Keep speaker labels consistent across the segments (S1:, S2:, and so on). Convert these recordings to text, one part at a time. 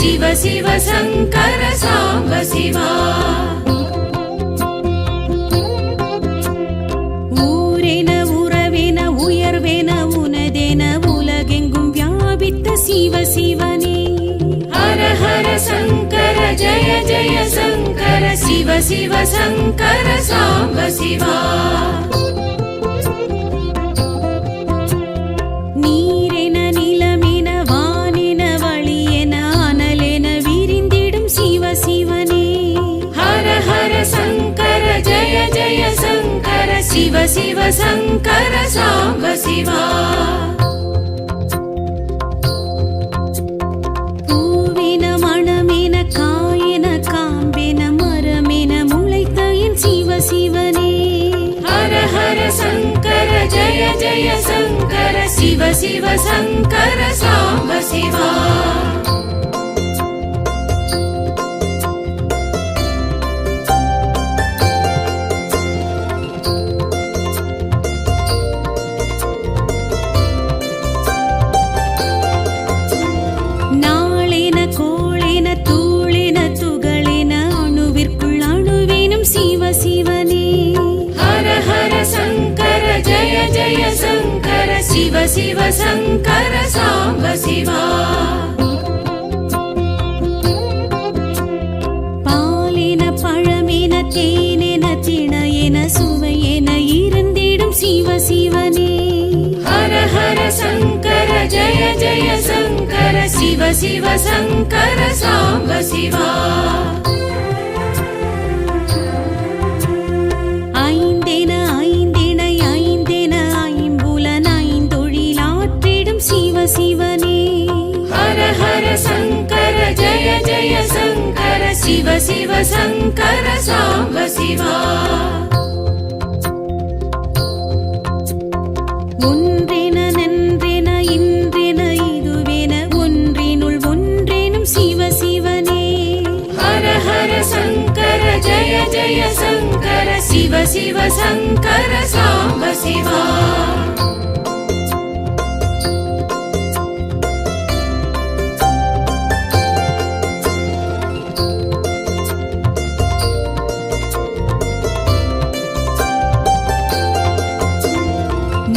S1: शिव शिव शङ्कर साम्ब शिवा
S2: ஊரென உறவென உயர்வென உனதென உலகெங்கும் வியாபித்த சிவ சிவனே
S1: हर हर शङ्कर जय जय शङ्कर शिव शिव शङ्कर साम्ब शिवा
S2: நீரென நிலமென வானென வழியென அனலென விரிந்திடும் சிவ சிவனே
S1: हर हर शङ्कर जय जय शङ्कर शिव शिव शङ्कर साम्ब शिवा
S2: பூவென மணமென காயென காம்பென மரமென முளைத்த என் சிவ சிவனே
S1: हर हर शङ्कर जय जय शङ्कर शिव शिव शङ्कर साम्ब शिवा
S2: நாளென கோளென தூளென துகளென அணுவிற்குள் அணுவேனும் சிவ சிவனே
S1: हर हर शङ्कर जय जय शङ्कर शिव शिव शङ्कर साम्ब शिवा
S2: பாலென பழமென தேனென திணையென சுவையென இருந்திடும் சிவ சிவனே
S1: हर हर शङ्कर जय जय शङ्कर शिव शिव शङ्कर साम्ब शिवा
S2: ஐந்தென ஐந்திணை ஐந்தென ஐம்புலன் ஐந்தொழிலாற்றிடும் சிவ சிவனே
S1: हर हर शङ्कर जय जय शङ्कर शिव शिव शङ्कर साम्ब शिवा
S2: ஒன்றென நன்றென இன்றென இதுவென ஒன்றினுள் ஒன்றேனும் சிவ சிவனே
S1: हर हर शङ्कर जय जय शङ्कर शिव शिव शङ्कर साम्ब शिवा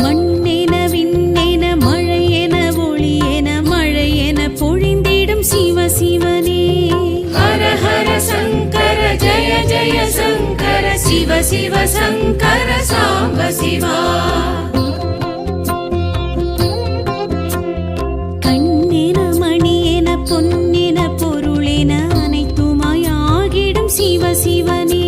S2: மண்ணென விண்ணென மழையென ஒளியென மழையென பொழிந்திடும் சிவ சிவனே
S1: हर हर शङ्कर जय जय शङ्कर शिव शिव शङ्कर साम्ब शिवा
S2: கண்ணென மணியென பொன்னென பொருளென அனைத்துமாய் ஆகிடும் சிவ சிவனே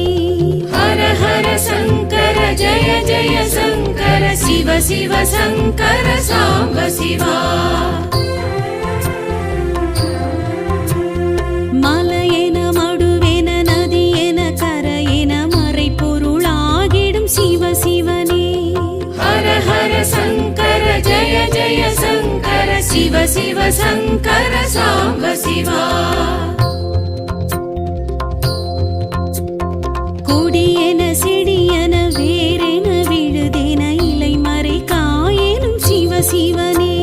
S1: हर हर शङ्कर जय जय शङ्कर शिव शिव शङ्कर साम्ब शिवा
S2: மலையென மடுவென நதியென கரையென மறை பொருளாகிடும் சிவ சிவனே
S1: हर हर शङ्कर जय जय शङ्कर शिव शिव शङ्कर साम्ब शिवा
S2: கொடியென செடியென வேரென விழுதென இலை மறை காயெனும் சிவ சிவனே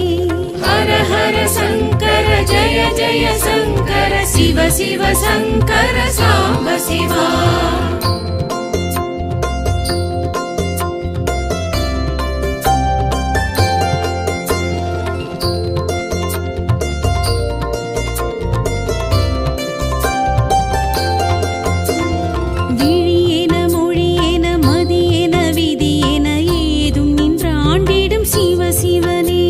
S1: हर हर शङ्कर जय जय शङ्कर शिव शिव शङ्कर साम्ब शिवा
S2: விழியென மொழியென மதியென விதியென ஏதும் நின்று ஆண்டிடும் சிவ சிவனே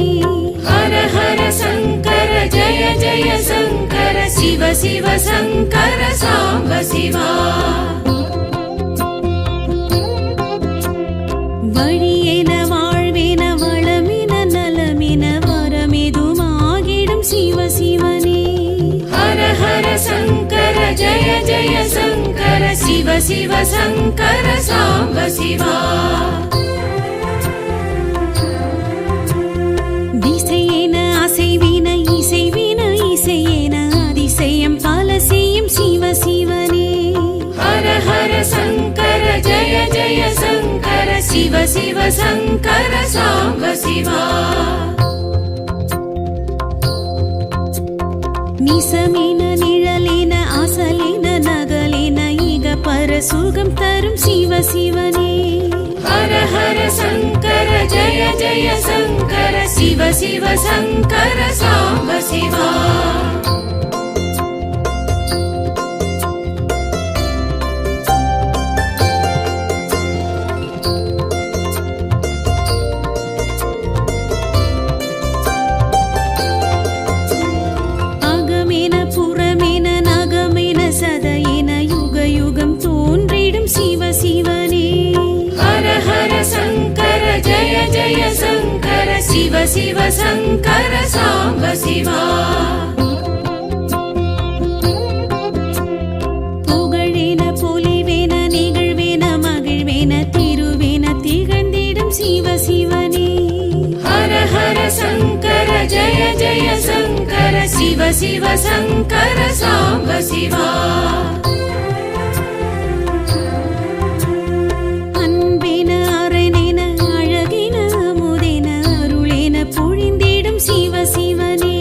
S1: हर हर शङ्कर जय जय शङ्कर शिव शिव शङ्कर साम्ब शिवा
S2: வழியென வாழ்வென வளமென நலமென வரமெதுமாகிடும் சிவ சிவனே
S1: हर हर शङ्कर जय जय शङ्कर शिव शिव शङ्कर साम्ब शिवा
S2: திசையென அசைவின இசைவின இசையென அதிசயம் பல செய்யும் சிவ சிவனே
S1: हर हर शङ्कर जय जय शङ्कर शिव शिव शङ्कर साम्ब शिवा
S2: நிசமென சுகம் தரும் சிவ சிவனே.
S1: ஹர ஹர சங்கர ஜய ஜய சங்கர சிவ சிவ சங்கர சாம்ப சிவா.
S2: அகமென புறமென நகமென சதையென யுக யுகம் தோன்றிடும் சிவ சிவனே.
S1: ஹர ஹர சங்கர ஜய ஜய சங்கர சிவ சிவ சங்கர சாம்ப சிவா.
S2: புகழென பொலிவென நிகழ்வென மகிழ்வென திருவென திகழ்ந்திடும் சிவ சிவனே.
S1: ஹர ஹர சங்கர ஜய ஜய சங்கர சிவ சிவ சங்கர சாம்ப சிவா.
S2: அன்பென அரணென அழகென அமுதென அருளென பொழிந்திடும் சிவ சிவனே.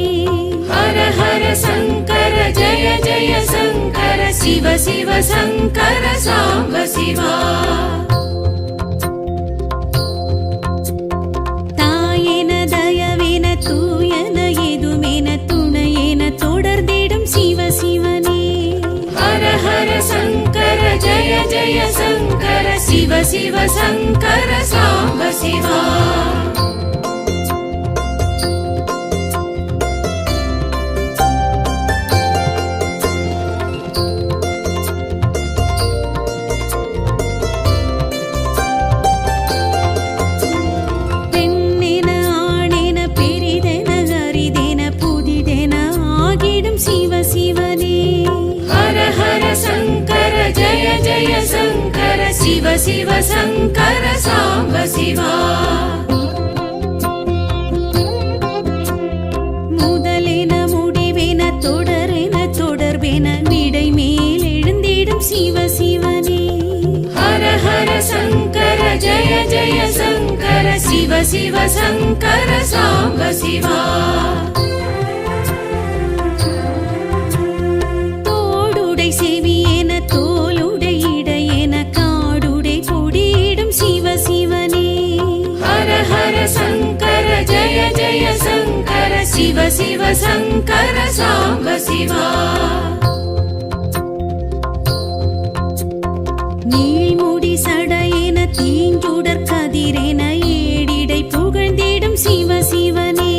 S1: ஹர ஹர சங்கர ஜய ஜய சங்கர சிவ சிவ சங்கர சாம்ப சிவா.
S2: தாயென தயவென தூயன எதுமென துணையென தொடர்ந்திடும் சிவ சிவனே.
S1: ஹர ஹர சங்கர ஜய ஜய சங்கர சிவ சிவ சங்கர சாம்ப சிவா.
S2: பெண்ணென ஆணென பெரிதென அரிதென புதிதென ஆகிடும் சிவ சிவனே.
S1: ஹர ஹர சங்கர ஜய ஜய சங்கர சிவ சிவ சங்கர சாம்ப சிவா.
S2: முதலென முடிவென தொடரென தொடர்பென விடை மேல் எழுந்திடும் சிவ சிவனே.
S1: ஹர ஹர சங்கர ஜய ஜய சங்கர சிவ சிவ சங்கர சாம்ப சிவா.
S2: தோடுடை செவியென தோலுடை இடையென காடுடை கொடியிடும் சிவ சிவனே.
S1: ஹர ஹர சங்கர ஜய ஜய சங்கர சிவ சிவ சங்கர சாம்ப சிவா.
S2: நீள்முடி சடையென தீஞ்சுடர் கதிரென ஏடிடை புகழ்ந்திடும் சிவ சிவனே.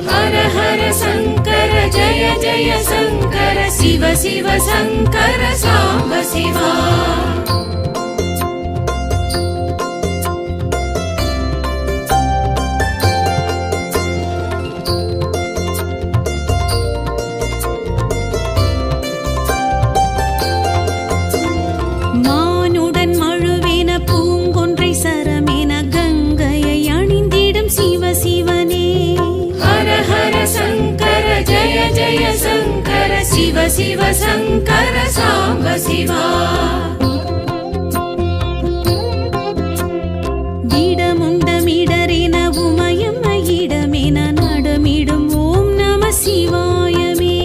S1: ஹர ஹர சங்கர ஜய ஜய சங்கர சிவ சிவ சங்கர சாம்ப சிவா.
S2: மானுடன் மழுவென பூங்கொன்றை சரமென கங்கையை அணிந்திடும் சிவ சிவனே.
S1: ஹர ஹர சங்கர ஜய ஜய சங்கர சிவ சிவ சங்கர சாம்ப சிவா.
S2: இடமுண்டமிடரென உமயம் இடமென நடமிடும் ஓம் நம சிவாயமே.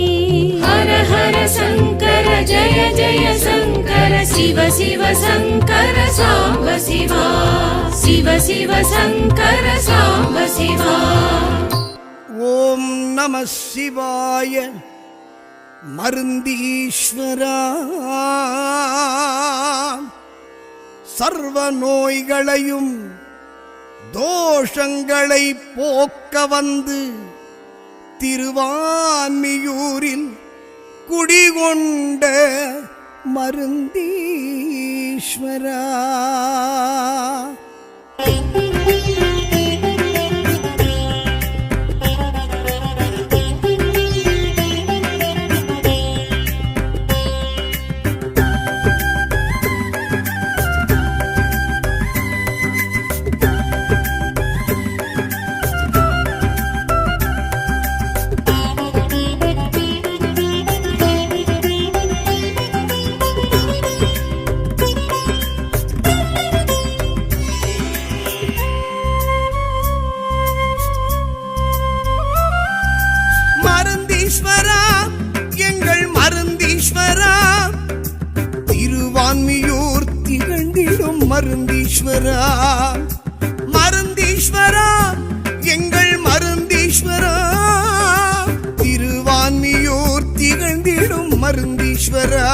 S1: ஹர ஹர சங்கர ஜய ஜய சங்கர சிவ சிவ சங்கர சாம்ப சிவா. சிவ சிவ சங்கர சாம்ப சிவா.
S3: ஓம் நம சிவாய மருந்தீஸ்வரா. சர்வ நோய்களையும் தோஷங்களை போக்க வந்து திருவான்மியூரில் குடிகொண்ட மருந்தீஸ்வரா. மருந்தீஸ்வரா. மருந்தீஸ்வரா எங்கள் மருந்தீஸ்வரா, திருவான்மியூர் திகழ்ந்திடும் மருந்தீஸ்வரா.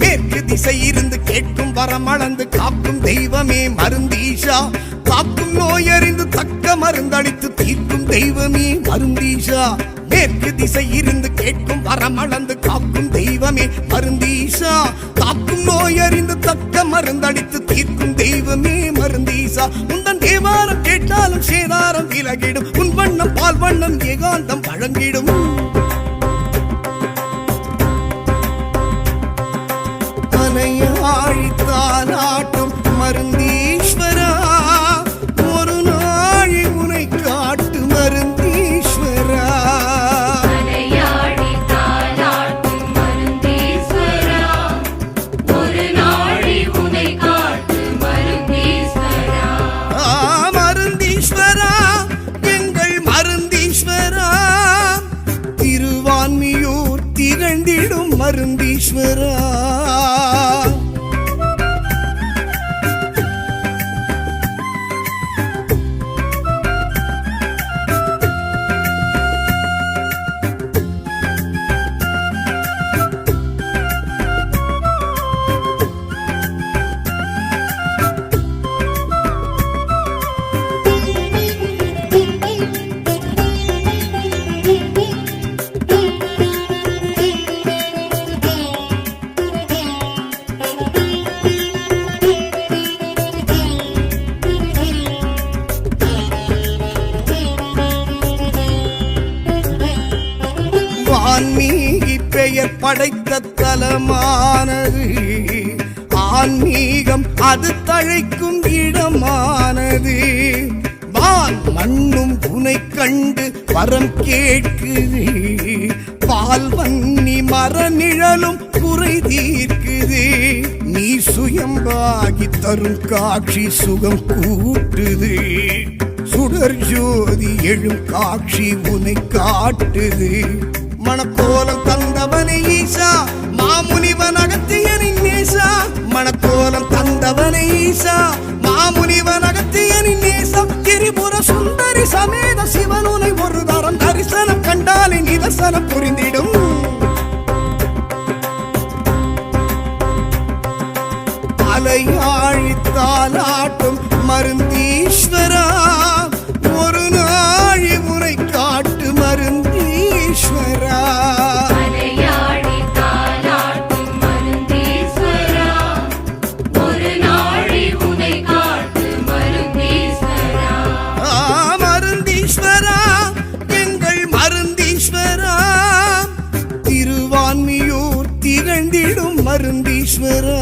S3: மேற்கு திசை இருந்து கேட்கும் வரமளந்து காக்கும் தெய்வமே மருந்தீஷா. காக்கும் நோயறிந்து தக்க மருந்தளித்து தீர்க்கும் தெய்வமே மருந்தீஷா. மேற்கு திசை இருந்து கேட்கும் வரமளந்து காக்கும் தெய்வமே மருந்தீஷா. காக்கும் நோயறிந்து தக்க மருந்தளித்து தீர்க்கும் தெய்வமே மருந்தீஷா. உந்தன் தேவாரம் கேட்டாலும் சேதாரம் விலகிடும், உன் வண்ணம் பால் வண்ணம் ஏகாந்தம் வழங்கிடும். ஆழித்தாலாட்டும் மருந்தீஸ்வரா, ஒரு நாழி உனை காட்டு மருந்தீஸ்வரா. மருந்தீஸ்வரா எங்கள் மருந்தீஸ்வரா, திருவான்மியூர் திகழ்ந்திடும் மருந்தீஸ்வரா. ஆன்மீகி பெயர் படைத்த தலமானது, ஆன்மீகம் அது தழைக்கும் இடமானது. வான் மண்ணும் உனை கண்டு வரம் கேட்குது, பால் வன்னி மர நிழலும் குறை தீர்க்குது. நீ சுயம்பாகி தரும் காட்சி சுகம் கூட்டுது, சுடர் ஜோதி எழும் காட்சி உனை காட்டுது. மணக்கோலம் தந்தவனே ஈசா, மாமுனிவன் அகத்தியனின் நேசா. மணக்கோலம் தந்தவனே ஈசா, மாமுனிவன் அகத்தியனின் நேசா. திரிபுர சுந்தரி சமேத சிவனுனை ஒரு தரம் தரிசனம் கண்டாலே நிதர்சனம் புரிந்திடும். அலையாழித்தாலாட்டும் மருந்தீஸ்வரா, ஒரு நாழி உனை காட்டு மருந்தீஸ்வரா. மருந்தீஸ்வரா எங்கள் மருந்தீஸ்வரா, திருவான்மியூர் திகழ்ந்திடும் மருந்தீஸ்வரா.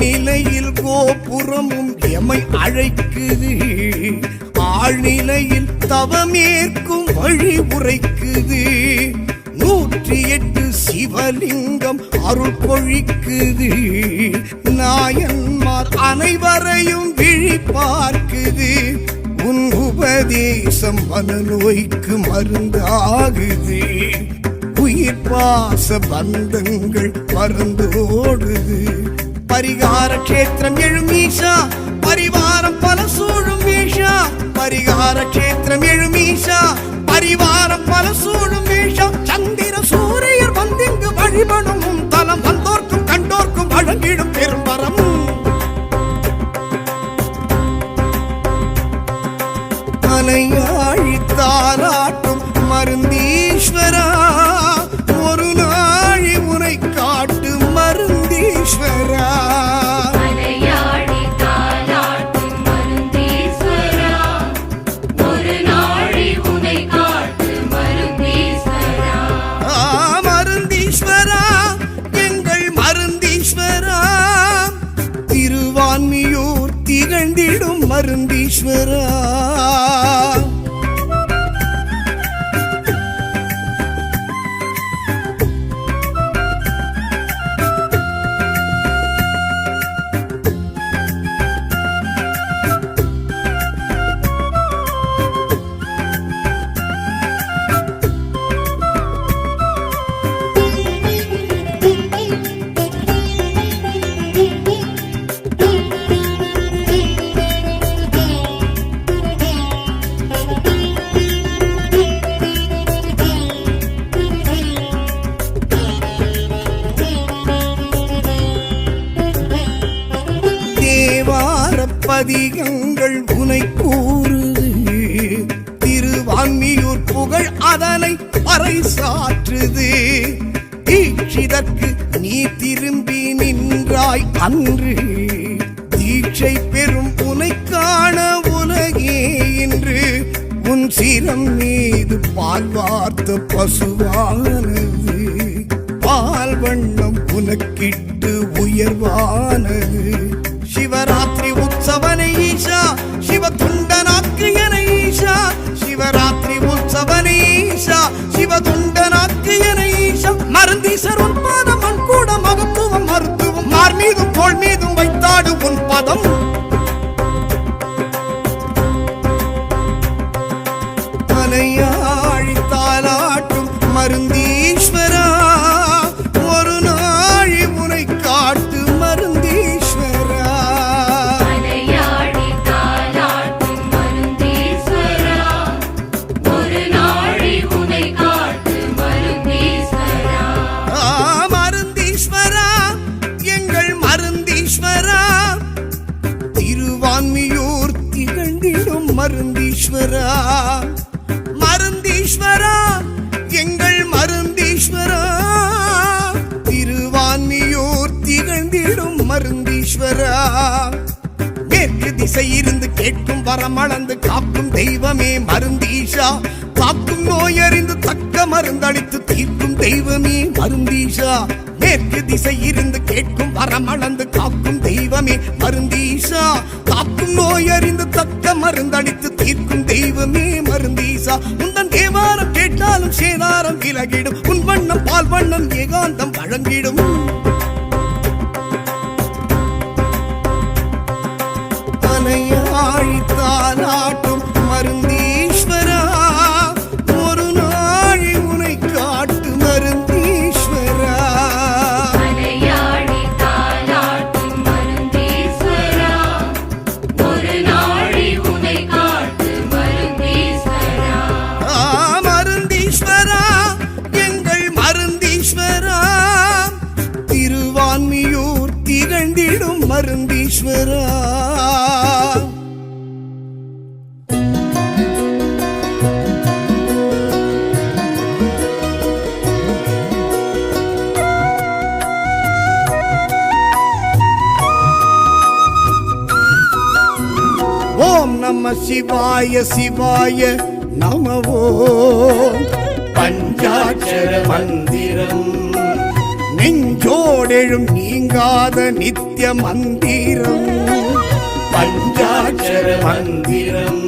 S3: நிலையில் கோபுரமும் எமை அழைக்குது, ஆழ்நிலையில் தவமேற்கும் வழி உரைக்குது. 108 சிவலிங்கம் அருள் பொழிக்குது, நாயன்மார் அனைவரையும் விழி பார்க்குது. உன் உபதேசம் மனநோய்க்கு மருந்தாகுது, உயிர் பாச பந்தங்கள் மறந்தோடுது. பரிகார கஷேத்திரம் எழும் ஈஷா, பரிவாரம் பல சூழும் ஈஷா. பரிகார கஷேத்திரம் எழும் ஈஷா, பரிவாரம் பல சூழும் ஈஷா. சந்திர சூரியர் வந்திங்கு வழிபடும் தலம், வந்தோர்க்கும் கண்டோர்க்கும் வழங்கிடும் பெரும்பரம். அலையாழித்தாலாட்டும் மருந்தீஸ்வரா, ஒரு நாழி உனை காட்டு மருந்தீஸ்வரா. மருந்தீஸ்வரா. பதிகங்கள் உனை கூறுது, திருவான்மியூர் புகழ் அதனை பறைசாற்றுது. தீட்சிதற்கு நீ திரும்பி நின்றாய் அன்று, தீட்சை பெறும் உனை காண உலகே இன்று. உன் சிரம் மீது பால் வார்த்த பசுவானது, பால் வண்ணம் உனக்கிட்டு உயர்வானது. சிவராத்திரி உற்சவனை ஈஷா, சிவ துண்டனாக்கு என ஈஷா. சிவராத்திரி உற்சவனை ஈஷா, சிவ துண்டனாக்கு என ஈஷா. மருந்தீசர் உன் பாதம் மண் கூட மகத்துவம் மருத்துவம், மார் மீதும் தோள் மீதும் வைத்தாடு உன் பதம். மலையாழி தாலாட்டும் மருந்தீஸ்வரா, ஒரு நாழி உனை காட்டு மருந்தீஸ்வரா.
S1: மலையாழி தாலாட்டும் மருந்தீஸ்வரா, ஒரு நாழி உனை காட்டு மருந்தீஸ்வரா.
S3: மருந்தீஸ்வரா, எங்கள் மருந்தீஸ்வரா, திருவான்மியூர் திகழ்ந்திடும் மருந்தீஸ்வரா. மருந்தீஸ்வரா, எங்கள் மருந்தீஸ்வரா, திருவான்மியூர் திகழ்ந்திடும் மருந்தீஸ்வரா. மேற்கு திசை இருந்து கேட்கும் வரமளந்து காக்கும் தெய்வமே மருந்தீஷா. காக்கும் நோயறிந்து தக்க மருந்தளித்து தீர்க்கும் தெய்வமே மருந்தீஷா. மேற்கு திசை இருந்து கேட்கும் வரமளந்து காக்கும் தெய்வமே மருந்தீஷா. காக்கும் நோயறிந்து தக்க மருந்தளித்து தீர்க்கும் தெய்வமே மருந்தீஷா. உந்தன் தேவாரம் கேட்டாலும் சேதாரம் விலகிடும், உன் வண்ணம் பால் வண்ணம் ஏகாந்தம் வழங்கிடும். மலையாழி தாலாட்டும் மருந்தீஸ்வரா, ஒரு நாழி உனை காட்டு மருந்தீஸ்வரா.
S1: மலையாழி தாலாட்டும் மருந்தீஸ்வரா, ஒரு நாழி உனை காட்டு மருந்தீஸ்வரா.
S3: மருந்தீஸ்வரா, எங்கள் மருந்தீஸ்வரா, திருவான்மியூர் திகழ்ந்திடும் மருந்தீஸ்வரா. ஓம் நம சிவாய சிவாய நமவோ. பஞ்சாட்சர மந்திரம் நெஞ்சோடெழும் நீங்காத நித்திய மந்திரம். பஞ்சாட்சர மந்திரம்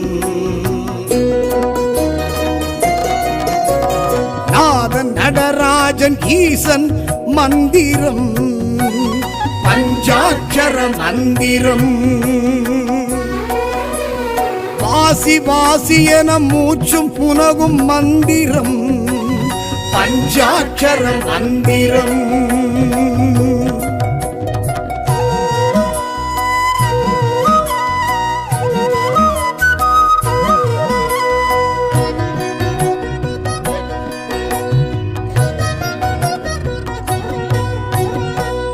S3: நாதன் நடராஜன் ஈசன் மந்திரம். பஞ்சாட்சர மந்திரம் வாசி வாசி என மூச்சும் புனகும் மந்திரம். பஞ்சாட்சர மந்திரம்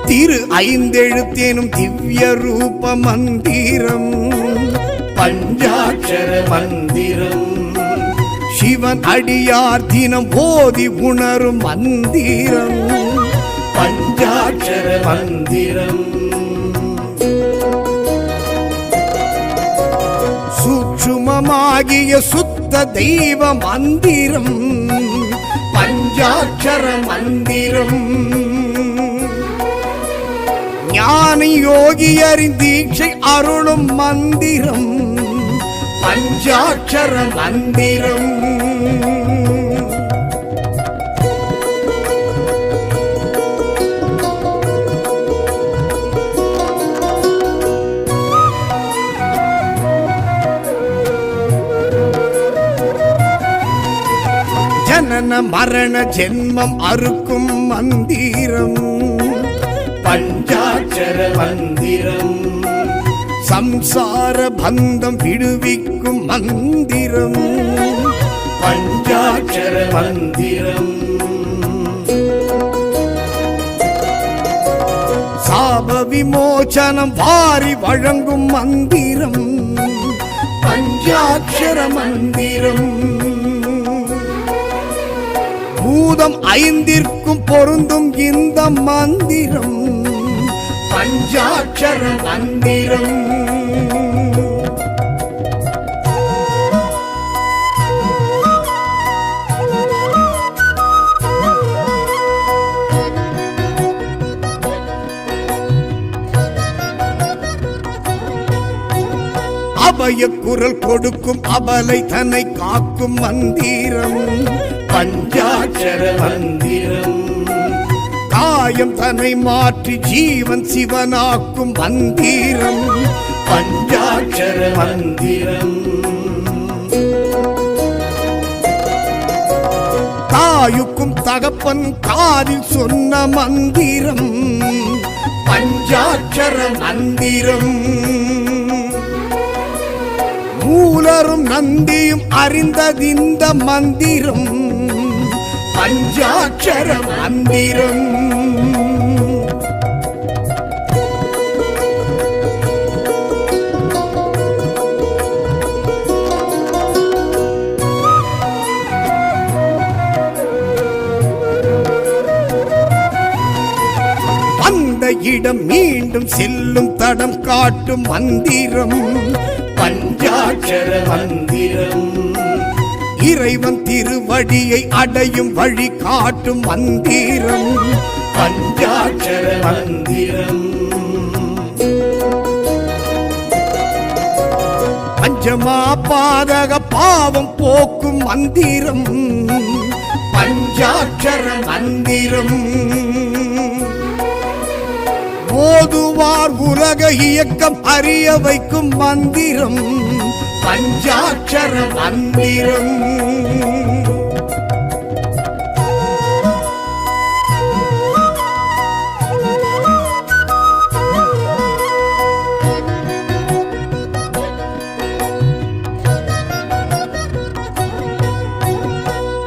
S3: திரு ஐந்தெழுத்தேனும் திவ்ய ரூப மந்திரம். பஞ்சாட்சர மந்திரம் சிவன் அடியார் தினம் போதி உணரும் மந்திரம். பஞ்சாட்சர மந்திரம் சூட்சுமமாகிய சுத்த தெய்வ மந்திரம். பஞ்சாட்சர மந்திரம் ஞானி யோகியரின் தீட்சை அருளும் மந்திரம் பஞ்சாட்சர மந்திரம். ஜனன மரண ஜென்மம் அறுக்கும் மந்திரம் பஞ்சாட்சர மந்திரம். சம்சார பந்தம் விடுவிக்கும் மந்திரம் பஞ்சாட்சர மந்திரம். சாப விமோசனம் வாரி வழங்கும் மந்திரம் பஞ்சாட்சர மந்திரம். பூதம் 5ற்கும் பொருந்தும் இந்த மந்திரம் பஞ்சாட்சர மந்திரம். அபய குரல் கொடுக்கும் அபலை தன்னை காக்கும் மந்திரம் பஞ்சாட்சர மந்திரம். காயம் தன்னை மாற்றி ஜீவன் சிவனாக்கும் மந்திரம் பஞ்சாட்சர மந்திரம். தாயுக்கும் தகப்பன் காதில் சொன்ன மந்திரம் பஞ்சாட்சர மந்திரம். மூலரும் நந்தியும் அறிந்ததிந்த மந்திரம் பஞ்சாட்சர மந்திரம். அந்த இடம் மீண்டும் செல்லும் தடம் காட்டும் மந்திரம் பஞ்சாட்சர மந்திரம். இறைவன் திருவடியை அடையும் வழி காட்டும் மந்திரம் பஞ்சாட்சர மந்திரம். பஞ்சமா பாதக பாவம் போக்கும் மந்திரம் பஞ்சாட்சர மந்திரம். ஓதுவார் உலக இயக்கம் அறிய வைக்கும் மந்திரம் பஞ்சாட்சர மந்திரம்.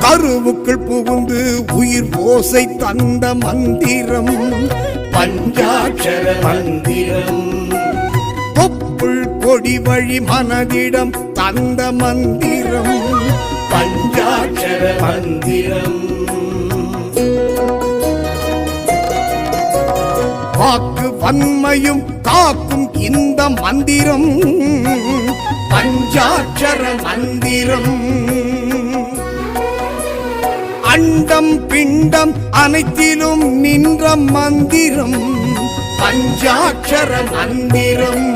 S3: கருவுக்குள் புகுந்து உயிர் ஓசை தந்த மந்திரம் பஞ்சாட்சர மந்திரம். தொப்புள் கொடி வழி மனதிடம் தந்த மந்திரம் பஞ்சாட்சர மந்திரம். வாக்கு வன்மையும் காக்கும் இந்த மந்திரம் பஞ்சாட்சர மந்திரம். அண்டம் பிண்டம் அனைத்திலும் நின்ற மந்திரம் பஞ்சாட்சர மந்திரம்.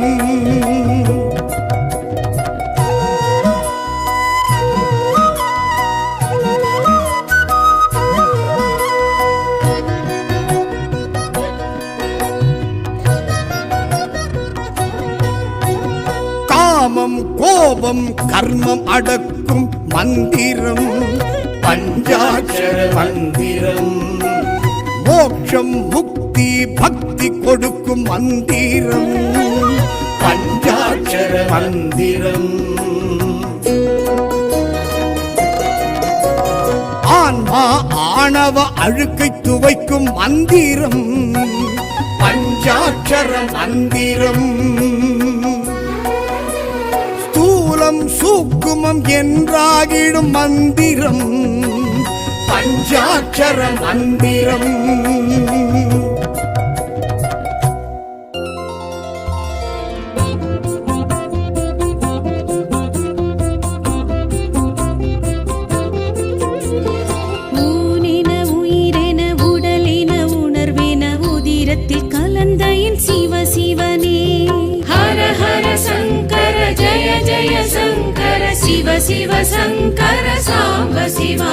S3: காமம் கோபம் கர்மம் அடக்கும் மந்திரம் பஞ்சாட்சர மந்திரம். மோட்சம் முக்தி பக்தி கொடுக்கும் மந்திரம் பஞ்சாட்சர மந்திரம். ஆன்மா ஆணவ அழுக்கை துவைக்கும் மந்திரம் பஞ்சாட்சர மந்திரம். ஸ்தூலம் சூக்குமம் என்றாகிடும் மந்திரம் பஞ்சாட்சர மந்திரம்.
S2: ஊனென உயிரென உடலென உணர்வென உதிரத்தில் கலந்த என்
S1: சிவ சங்கர சாம்ப சிவா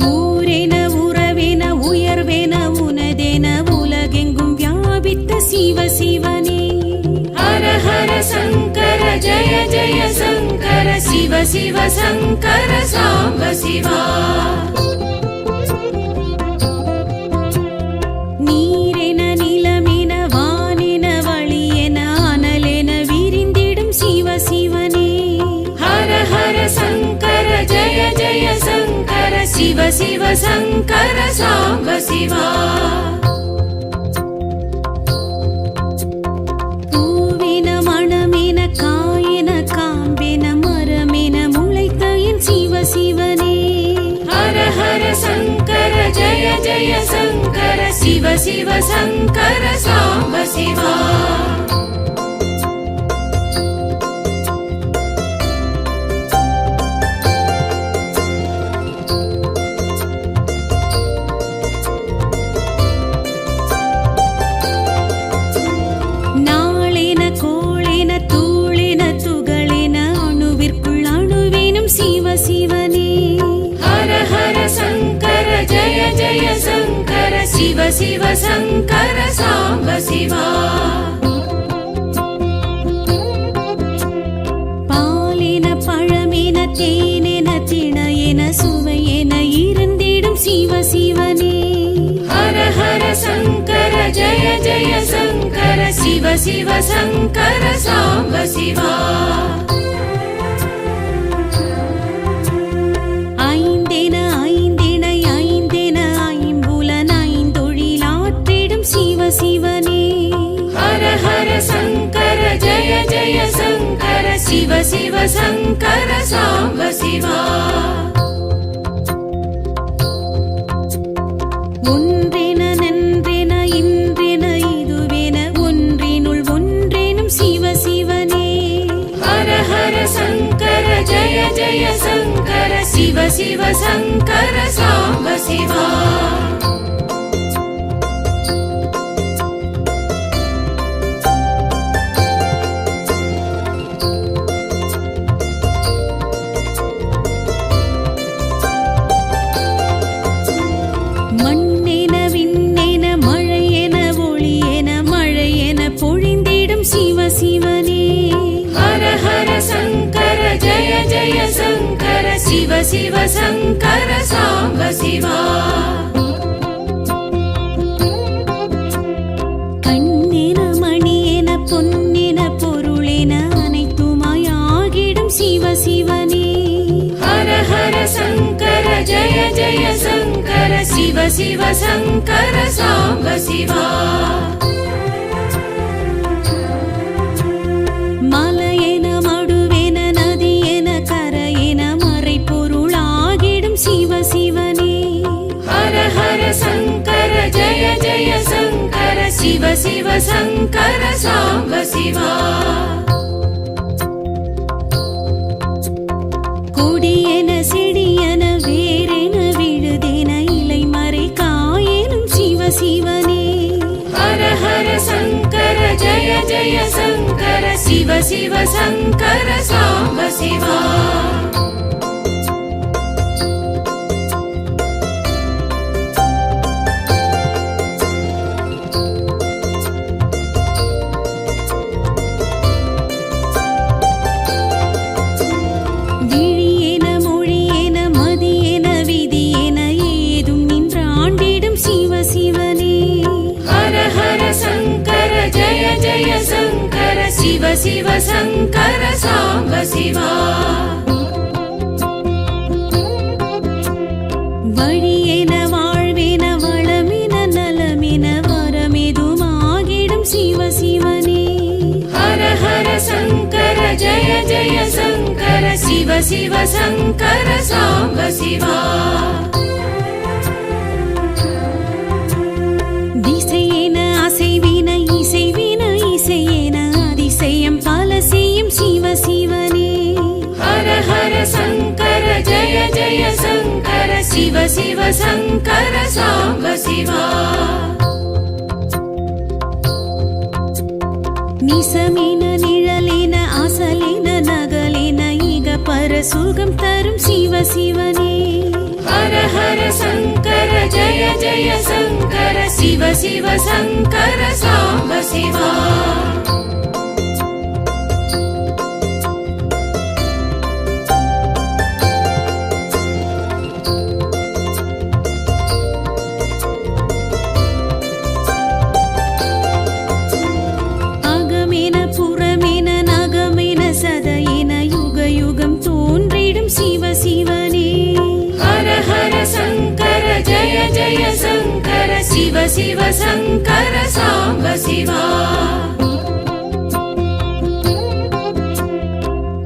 S2: ஊரென உறவென உயர்வென உனதென உலகெங்கும் வியாபித்த சிவ சிவனே
S1: ஹர ஹர சங்கர ஜய ஜய சங்கர சிவ சிவ சங்கர சாம்ப சிவா
S2: நீரென நிலமென வானென வழியென அனலென விரிந்திடும் சிவ சிவனே
S1: ஹர ஹர சங்கர ஜய ஜய சங்கர சிவ சிவ சங்கர சாம்ப சிவா
S2: பூவென மணமென காயென காம்பென மரமென முளைத்த என் சிவ சிவனே
S1: ஹர ஹர சங்கர ஜய ஜய சங்கர சிவ சிவ சங்கர சாம்ப சிவா
S2: நாளென கோளென தூளென துகளென அணுவிற்குள் அணுவேனும் சிவ சிவனே
S1: ஹர ஹர சங்கர ஜய ஜய சங்கர சிவ சிவ சங்கர சாம்ப சிவா
S2: பாலென பழமென தேனென திணையென சுவையென இருந்திடும் சிவ சிவனே
S1: ஹர ஹர சங்கர ஜய ஜய சங்கர சிவ சிவ சங்கர சாம்ப சிவா
S2: ஐந்தென ஐந்திணை ஐந்தென ஐம்புலன் ஐந்தொழிலாற்றிடும் சிவ சிவனே
S1: ஹர ஹர சங்கர ஜய ஜய சங்கர சிவ சிவ சங்கர சாம்ப சிவா
S2: ஒன்றென நன்றென இன்றென இதுவென ஒன்றினுள் ஒன்றேனும் சிவ சிவனே
S1: ஹர ஹர சங்கர ஜய ஜய சங்கர சிவ சிவ சங்கர சாம்ப சிவா
S2: மண்ணென விண்ணென மழையென ஒளியென மழையென பொழிந்திடும் சிவ சிவனே
S1: ஹர ஹர சங்கர ஜய ஜய சங்கர சிவ சிவ சங்கர சாம்ப சிவா
S2: கண்ணென மணியென பொன்னென பொருளென அனைத்துமாய் ஆகிடும் சிவ சிவனே
S1: ஹர ஹர சங்கர ஜய ஜய சங்கர சிவ சிவ சங்கர சாம்ப சிவா
S2: மலையென மடுவென நதியென கரையென மறைப்பொருளாகிடும் சிவ சிவனே
S1: ஹர ஹர சங்கர ஜய ஜய சங்கர சிவ சிவ சங்கர சாம்ப சிவா
S2: கொடியென செடியென வேரென விழுதென இலை மறை காயெனும் சிவ சிவனே
S1: ஹர ஹர சங்கர ஜய ஜய சங்கர சிவ சிவ சங்கர சாம்ப சிவா
S2: விழியென மொழியென மதியென விதியென ஏதும் நின்று ஆண்டிடும் சிவ சிவனே
S1: ஹர ஹர சங்கர ஜய ஜய சங்கர சிவ சிவ சங்கர சாம்ப சிவா
S2: வழியென வாழ்வென வளமென நலமென வரமெதுமாகிடும் சிவ சிவனே
S1: ஹர ஹர சங்கர ஜய ஜய சங்கர சிவ சிவ சங்கர சாம்ப சிவா
S2: திசையென அசைவின இசைவின இசையென அதிசயம் பல செய்யும் சிவ சிவனே
S1: ஹர ஹர சங்கர ஜய ஜய சங்கர சிவ சிவ சங்கர சாம்ப சிவா
S2: நிசமென நிழல் சுகம் தரும் சிவ சிவனே.
S1: ஹர ஹர சங்கர ஜய ஜய சங்கர சிவ சிவ சங்கர சாம்ப சிவா.
S2: அகமென புறமென நகமென சதையென யுக யுகம் தோன்றிடும் சிவ சிவனே.
S1: ஹர ஹர சங்கர ஜய ஜய சங்கர சிவ சிவ சங்கர சாம்ப சிவா.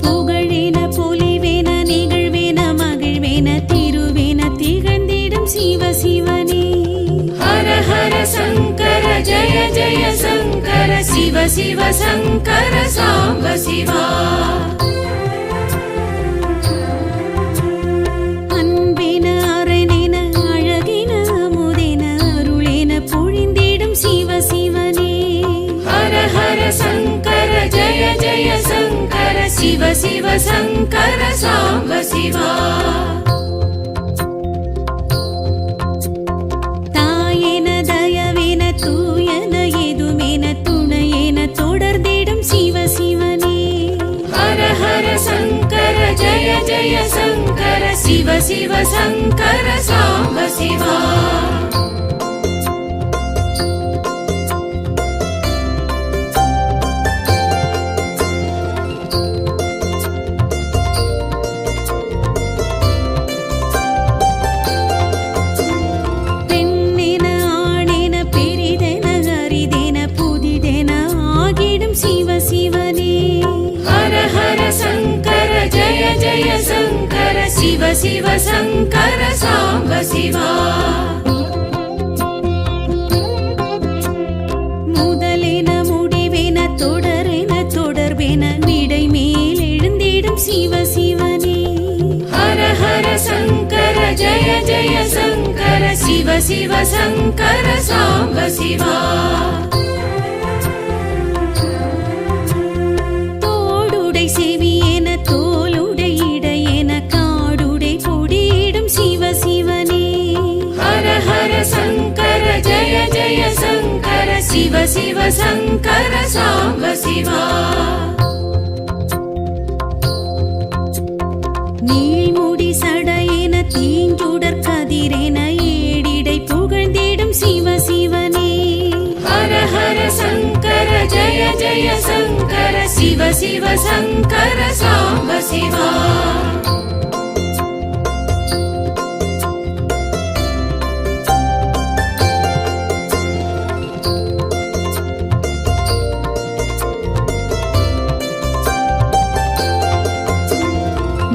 S2: புகழென பொலிவென நிகழ்வென மகிழ்வென திருவென திகழ்ந்திடும் சிவ சிவனே.
S1: ஹர ஹர சங்கர ஜய ஜய சங்கர சிவ சிவ சங்கர சாம்ப சிவா.
S2: அன்பென அரணென அழகென அமுதென அருளென பொழிந்திடும் சிவ சிவனே.
S1: ஹர ஹர சங்கர ஜய ஜய சங்கர சிவ சிவ சங்கர சாம்ப சிவா.
S2: தாயென தயவென தூயன எதுமென துணையென தொடர்ந்திடும் சிவ சிவனே.
S1: ஹர ஹர சங்கர ஜய ஜய சங்கர சிவ சிவ சங்கர சாம்ப சிவா.
S2: பெண்ணென ஆணென பெரிதென அரிதென புதிதென ஆகிடும் சிவ சிவனே.
S1: ஹர ஹர சங்கர ஜய ஜய சங்கர சிவ சிவ சங்கர சாம்ப சிவா.
S2: முதலென முடிவென தொடரென தொடர்பென விடை மேல் எழுந்திடும் சிவ சிவனே.
S1: ஹர ஹர சங்கர ஜய ஜய சங்கர சிவ சிவ சங்கர சாம்ப சிவா.
S2: தோடுடை செவியென தோலுடை இடையென காடுடை கொடியிடும் சிவ சிவனே.
S1: ஹர ஹர சங்கர ஜய ஜய சங்கர சிவ சிவ சங்கர சாம்ப சிவா.
S2: நீள்முடி சடையென தீஞ்சுடர் கதிரென ஏடிடை புகழ்ந்திடும் சிவ சிவனே.
S1: ஹர ஹர சங்கர ஜய ஜய சங்கர சிவ சிவ சங்கர சாம்ப சிவா.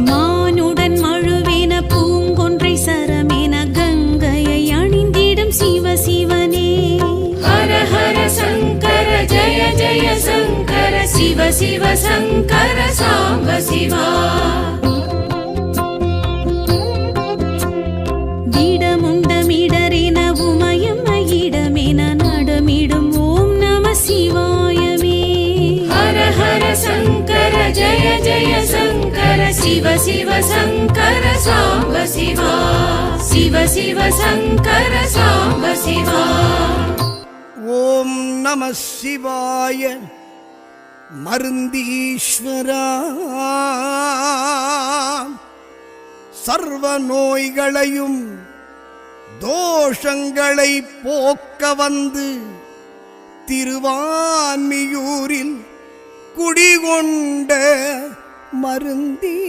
S2: மானுடன் மழுவென பூங்கொன்றை சரமென கங்கையை அணிந்திடும் சிவ சிவனே.
S1: ஹர ஹர சங்கர ஜய ஜய சங்கர சிவ சிவ சங்கர சாம்ப சிவா.
S2: திடமுண்டமிடரென உமயமயிடமென நடமிடும் ஓம் நம சிவாயமே.
S1: ஹர ஹர சங்கர ஜய ஜய சங்கர சிவ சிவ சங்கர சாம்ப சிவா. சிவ சிவ சங்கர சாம்ப சிவா.
S3: ஓம் நம சிவாய மருந்தீஸ்வரா. சர்வ நோய்களையும் தோஷங்களை போக்க வந்து திருவான்மியூரில் குடிகொண்ட மருந்தீஸ்வரா.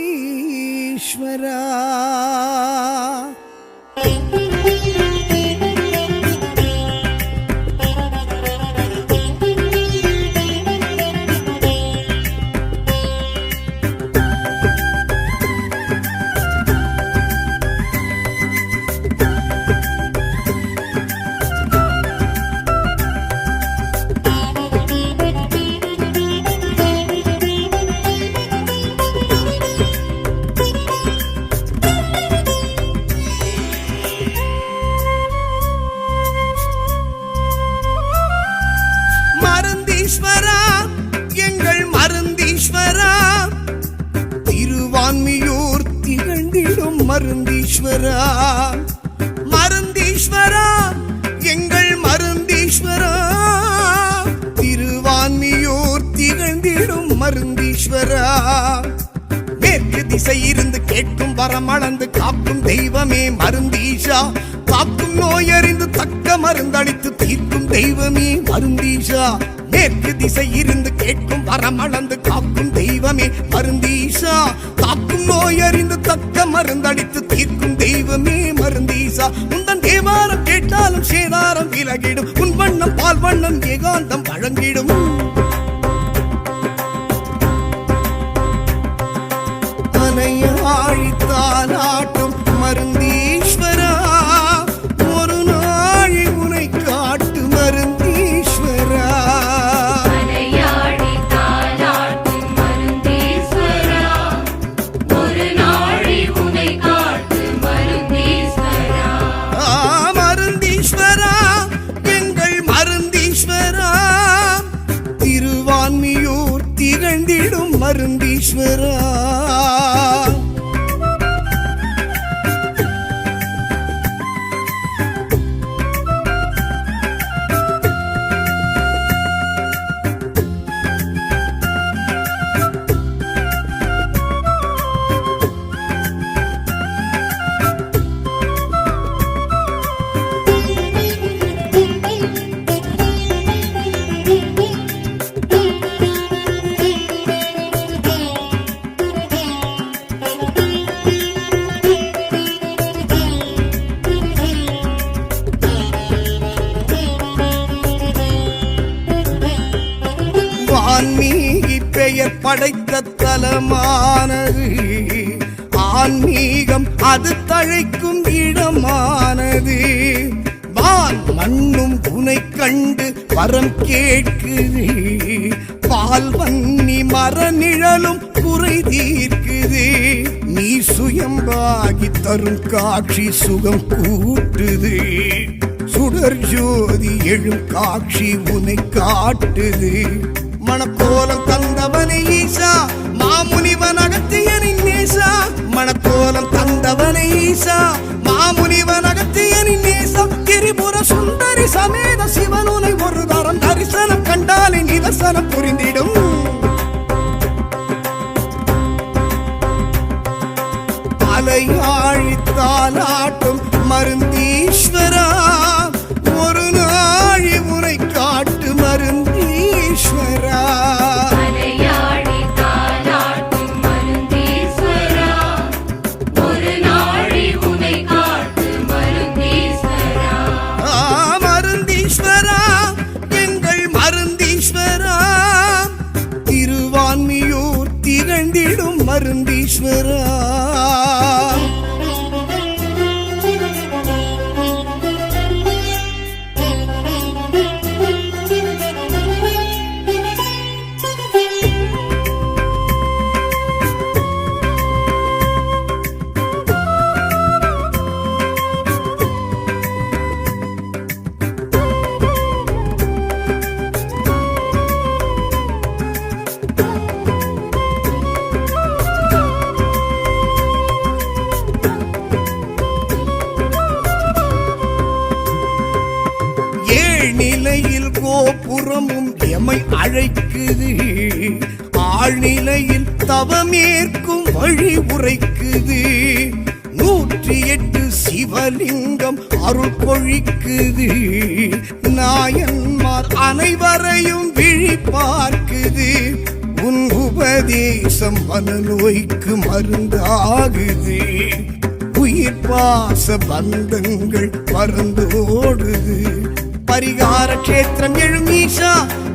S3: மருந்தீஸ்வரா. மருந்தீஸ்வரா எங்கள் மருந்தீஸ்வரா, திருவான்மியூர் திகழ்ந்திடும் மருந்தீஸ்வரா. மேற்கு திசை இருந்து கேட்கும் வரமளந்து காக்கும் தெய்வமே மருந்தீஷா. காக்கும் நோயறிந்து தக்க மருந்தளித்து தீர்க்கும் தெய்வமே மருந்தீஷா. மேற்கு திசை இருந்து கேட்கும் வரமளந்து காக்கும் தெய்வமே மருந்தீஷா. காக்கும் நோயறிந்து தக்க மருந்தளித்து தீர்க்கும் தெய்வமே மருந்தீஷா. உந்தன் தேவாரம் கேட்டாலும் சேதாரம் விலகிடும், உன் வண்ணம் பால் வண்ணம் ஏகாந்தம் வழங்கிடும். அணையாழித்தாலாட்டும் மருந்தீஸ்வரா, ஒரு நாழி உனை காட்டு மருந்தீஸ்வரா.
S1: அணையாழித்தாலாட்டும் மருந்தீஸ்வரா, ஒரு நாழி உனை காட்டு மருந்தீஸ்வரா.
S3: மருந்தீஸ்வரா எங்கள் மருந்தீஸ்வரா, திருவான்மியூர் திகழ்ந்திடும் மருந்தீஸ்வரா. ஆன்மீகி பெயர் படைத்த தலமானது, ஆன்மீகம் அது தழைக்கும் இடமானது. வான் மண்ணும் உனை கண்டு வரம் கேட்குது, பால் வன்னி மர நிழலும் குறை தீர்க்குது. நீ சுயம்பாகி தரும் காட்சி சுகம் கூட்டுது, சுடர் ஜோதி எழும் காட்சி உனை காட்டுது. மணக்கோலம் தந்தவனை ஈசா, மாமுனிவன் அகத்தியனின் நேசா. மணக்கோலம் தந்தவனை ஈசா, மாமுனிவன் அகத்தியனின் நேசா. திரிபுர சுந்தரி சமேத சிவனுனை ஒரு தரம் தரிசனம் கண்டாலே நிதர்சனம் புரிந்திடும். அலையாழித்தாலாட்டும் மருந்தீஸ்வரா, ஒரு நாழி உனை காட்டு மருந்தீஸ்வரா.
S1: அணையாழித்தாலாட்டும் மருந்தீஸ்வரா, ஒரு நாழி உனை காட்டு மருந்தீஸ்வரா.
S3: மருந்தீஸ்வரா எங்கள் மருந்தீஸ்வரா, திருவான்மியூர் திகழ்ந்திடும் மருந்தீஸ்வரா. நிலையில் கோபுரமும் எமை அழைக்குது, ஆழ்நிலையில் தவமேற்கும் வழி உரைக்குது. 108 சிவலிங்கம் அருள் பொழிக்குது, நாயன்மார் அனைவரையும் விழி பார்க்குது. உன் உபதேசம் மனநோய்க்கு மருந்தாகுது, உயிர் பாச பந்தங்கள் பறந்தோடுது. பரிகார கஷேத்திரம் எழும் ஈஷா,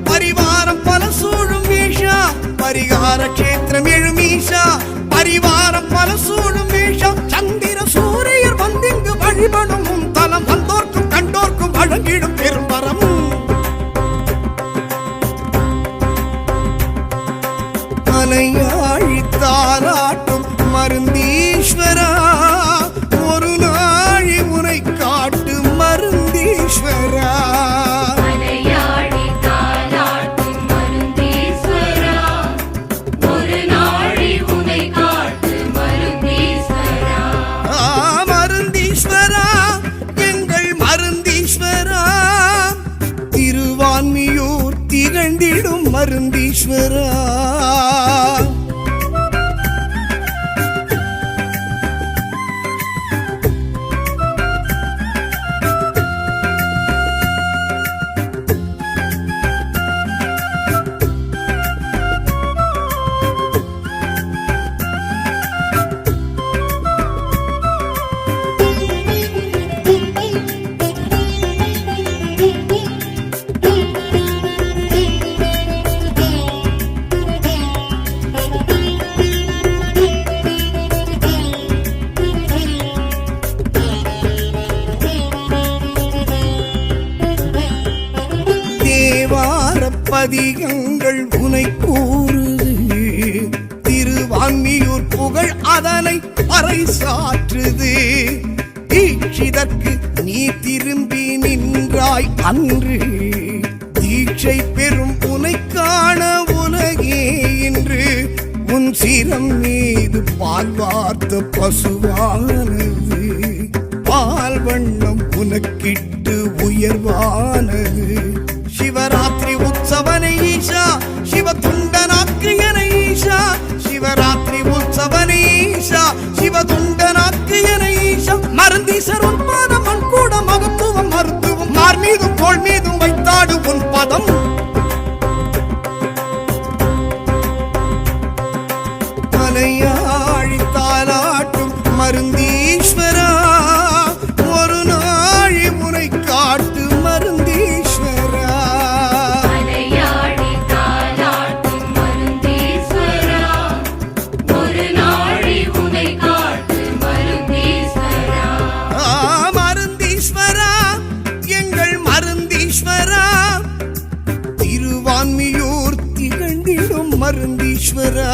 S3: பரிவாரம் பல சூழும் ஈஷா. பரிகார கஷேத்திரம் எழும் ஈஷா, பரிவாரம் பல சூழும் ஈஷா. சந்திர சூரியர் வந்திங்கு வழிபடும் உன் தலம், வந்தோர்க்கும் கண்டோர்க்கும் வழங்கிடும் பெரும்பரம். அணையாழித்தாலாட்டும் மருந்தீஸ்வரா, ஒரு நாழி உனை காட்டு மருந்தீஸ்வரா.
S1: அணையாழித்தாலாட்டும் மருந்தீஸ்வரா, ஒரு நாழி உனை காட்டு மருந்தீஸ்வரா.
S3: திகழ்ந்திடும் மருந்தீஸ்வரா. பதிகங்கள் உனை கூறுது, திருவான்மியூர் புகழ் அதனை பறைசாற்றுது. தீட்சிதற்கு நீ திரும்பி நின்றாய் அன்று, தீட்சை பெறும் உனை காண உலகே இன்று. உன் சிரம் மீது பால் வார்த்த பசுவானது, பால் வண்ணம் உனக்கிட்டு உயர்வானது. சிவராத்திரி உற்சவனை ஈஷா, சிவ துண்டனாக்கு என ஈஷா. சிவராத்திரி உற்சவனை ஈஷா, சிவ துண்டனாக்கு என ஈஷா. மருந்தீசர் உன் பாதம் மண் கூட மகத்துவம் மருத்துவம், மார் மீதும் தோள் மீதும் வைத்தாடு உன் பதம். மலையாழி தாலாட்டும் மருந்தீஸ்வரா, ஒரு நாழி முனை காட்டு மருந்தீஸ்வரா. திருவான்மியூர் திகழ்ந்திடும் மருந்தீஸ்வரா.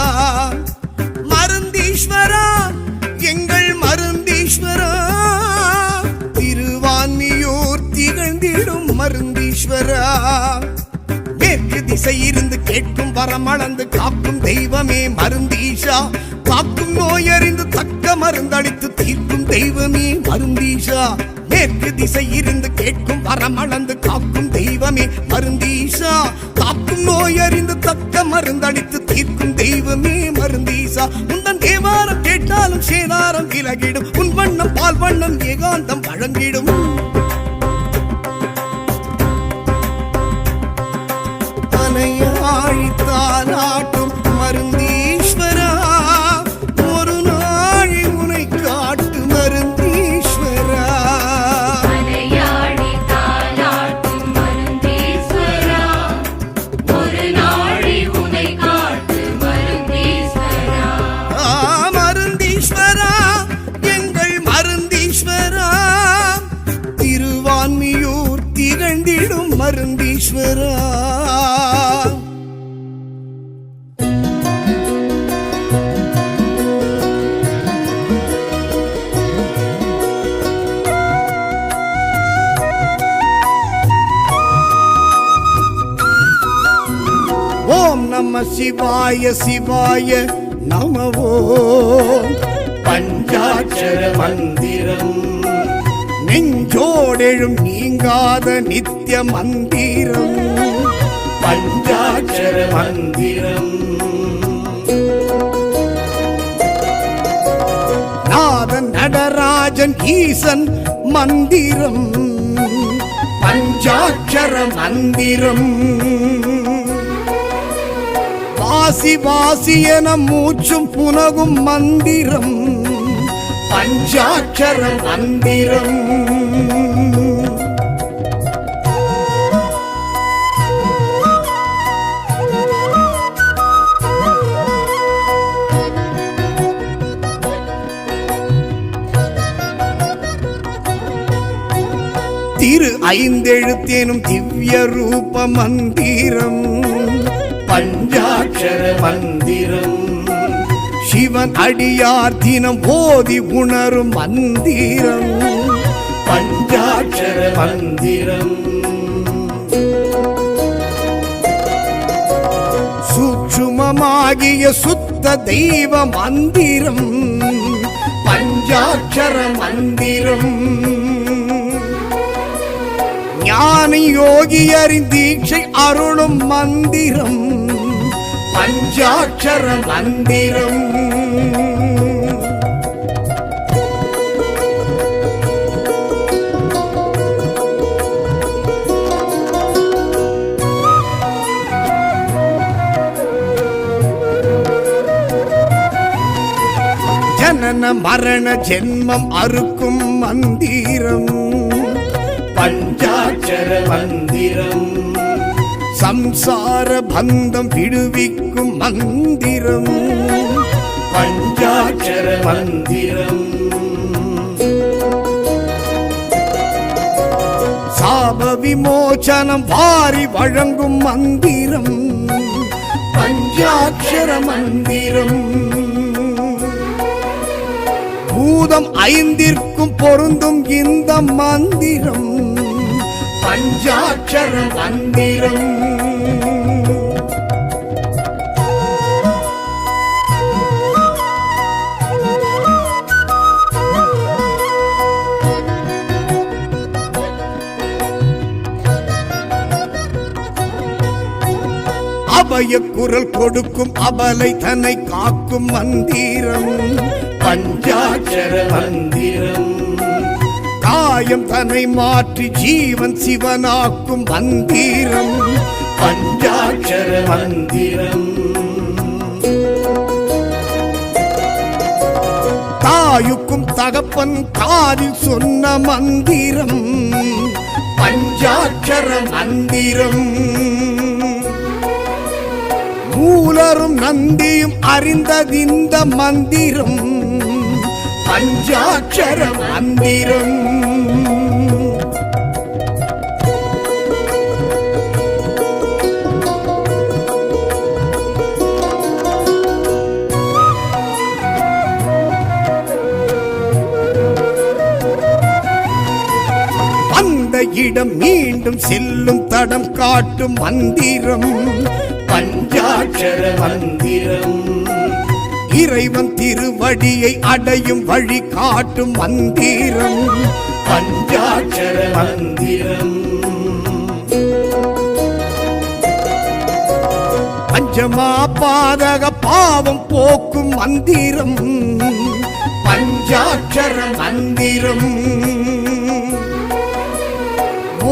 S3: மருந்தீஸ்வரா எங்கள் மருந்தீஸ்வரா, திருவான்மியூர் திகழ்ந்திடும் மருந்தீஸ்வரா. மேற்கு திசை இருந்து கேட்கும் வரமளந்து காக்கும் தெய்வமே மருந்தீஷா. காக்கும் நோயறிந்து தக்க மருந்தளித்து தீர்க்கும் தெய்வமே மருந்தீஷா. மேற்கு திசை இருந்து கேட்கும் வரமளந்து காக்கும் தெய்வமே மருந்தீஷா. காக்கும் நோயறிந்து தக்க மருந்தளித்து தீர்க்கும் தெய்வமே மருந்தீஷா. உந்தன் தேவாரம் கேட்டாலும் சேதாரம் விலகிடும், உன் வண்ணம் பால் வண்ணம் ஏகாந்தம் வழங்கிடும். மலையாழி தாலாட்டும் மருந்தீஸ்வரா, ஒரு நாழி உனை காட்டு மருந்தீஸ்வரா.
S1: மலையாழி தாலாட்டும் மருந்தீஸ்வரா, ஒரு நாழி உனை காட்டு மருந்தீஸ்வரா.
S3: மருந்தீஸ்வரா எங்கள் மருந்தீஸ்வரா, திருவான்மியூர் திகழ்ந்திடும் மருந்தீஸ்வரா. ஓம் நம சிவாய சிவாய நமவோ. பஞ்சாட்சர மந்திரம் நெஞ்சோடெழும் நீங்காத நித்திய மந்திரம். பஞ்சாட்சர மந்திரம் நாதன் நடராஜன் ஈசன் மந்திரம். பஞ்சாட்சர மந்திரம் வாசி வாசி என மூச்சும் புனகும் மந்திரம். பஞ்சாட்சர மந்திரம் திரு ஐந்தெழுத்தேனும் திவ்ய ரூப மந்திரம். பஞ்சாட்சர மந்திரம் சிவன் அடியார் தினம் போதி உணரும் மந்திரம். பஞ்சாட்சர மந்திரம் சூட்சுமமாகிய சுத்த தெய்வ மந்திரம். பஞ்சாட்சர மந்திரம் ஞானி யோகியரின் தீட்சை அருளும் மந்திரம் பஞ்சாட்சர மந்திரம். ஜனன மரண ஜென்மம் அறுக்கும் மந்திரம் பஞ்சாட்சர மந்திரம். சம்சார பந்தம் விடுவிக்கும் மந்திரம் பஞ்சாட்சர மந்திரம். சாப விமோசனம் வாரி வழங்கும் மந்திரம் பஞ்சாட்சர மந்திரம். பூதம் 5ற்கும் பொருந்தும் இந்த மந்திரம் பஞ்சாட்சர மந்திரம். அபய குரல் கொடுக்கும் அபலை தன்னை காக்கும் மந்திரம் பஞ்சாட்சர மந்திரம். காயம் தன்னை மாற்றி ஜீவன் சிவனாக்கும் மந்திரம் பஞ்சாட்சர மந்திரம். தாயுக்கும் தகப்பன் காதில் சொன்ன மந்திரம் பஞ்சாட்சர மந்திரம். மூலரும் நந்தியும் அறிந்ததிந்த மந்திரம் பஞ்சாட்சர மந்திரம். அந்த இடம் மீண்டும் செல்லும் தடம் காட்டும் மந்திரம் பஞ்சாட்சர மந்திரம். இறைவன் திருவடியை அடையும் வழி காட்டும் மந்திரம் பஞ்சாட்சர மந்திரம். பஞ்சமா பாதக பாவம் போக்கும் மந்திரம் பஞ்சாட்சர மந்திரம்.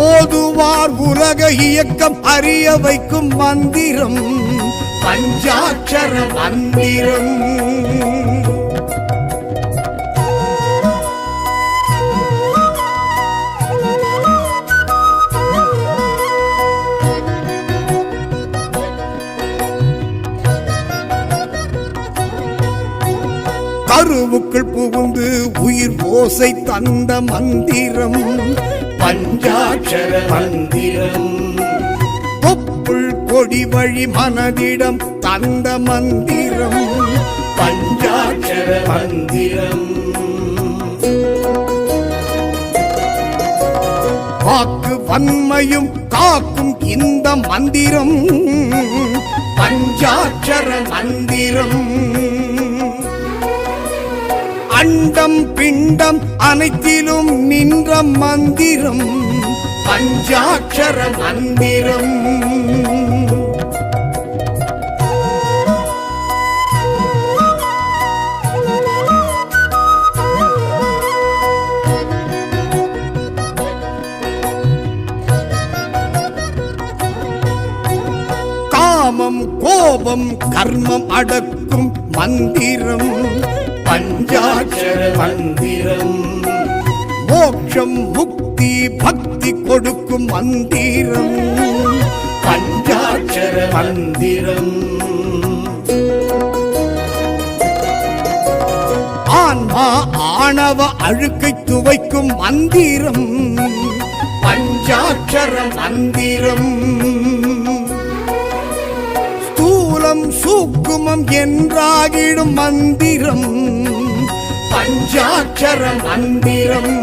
S3: ஓதுவார் உலக இயக்கம் அறிய வைக்கும் மந்திரம் பஞ்சாட்சர மந்திரம். கருவுக்குள் புகுந்து உயிர் ஓசை தந்த மந்திரம் பஞ்சாட்சர மந்திரம். தொப்புள் கொடி வழி மனதிடம் தந்த மந்திரம் பஞ்சாட்சர மந்திரம். வாக்கு வன்மையும் காக்கும் இந்த மந்திரம் பஞ்சாட்சர மந்திரம். அண்டம் பிண்டம் அனைத்திலும் நின்ற மந்திரம் பஞ்சாட்சர மந்திரம். காமம் கோபம் கர்மம் அடக்கும் மந்திரம் பஞ்சாட்சர மந்திரம். மோட்சம் முக்தி பக்தி கொடுக்கும் மந்திரம் பஞ்சாட்சர மந்திரம். ஆன்மா ஆணவ அழுக்கை துவைக்கும் மந்திரம் பஞ்சாட்சர மந்திரம். ஸ்தூலம் சூக்குமம் என்றாகிடும் மந்திரம் பஞ்சாட்சர மந்திரம்.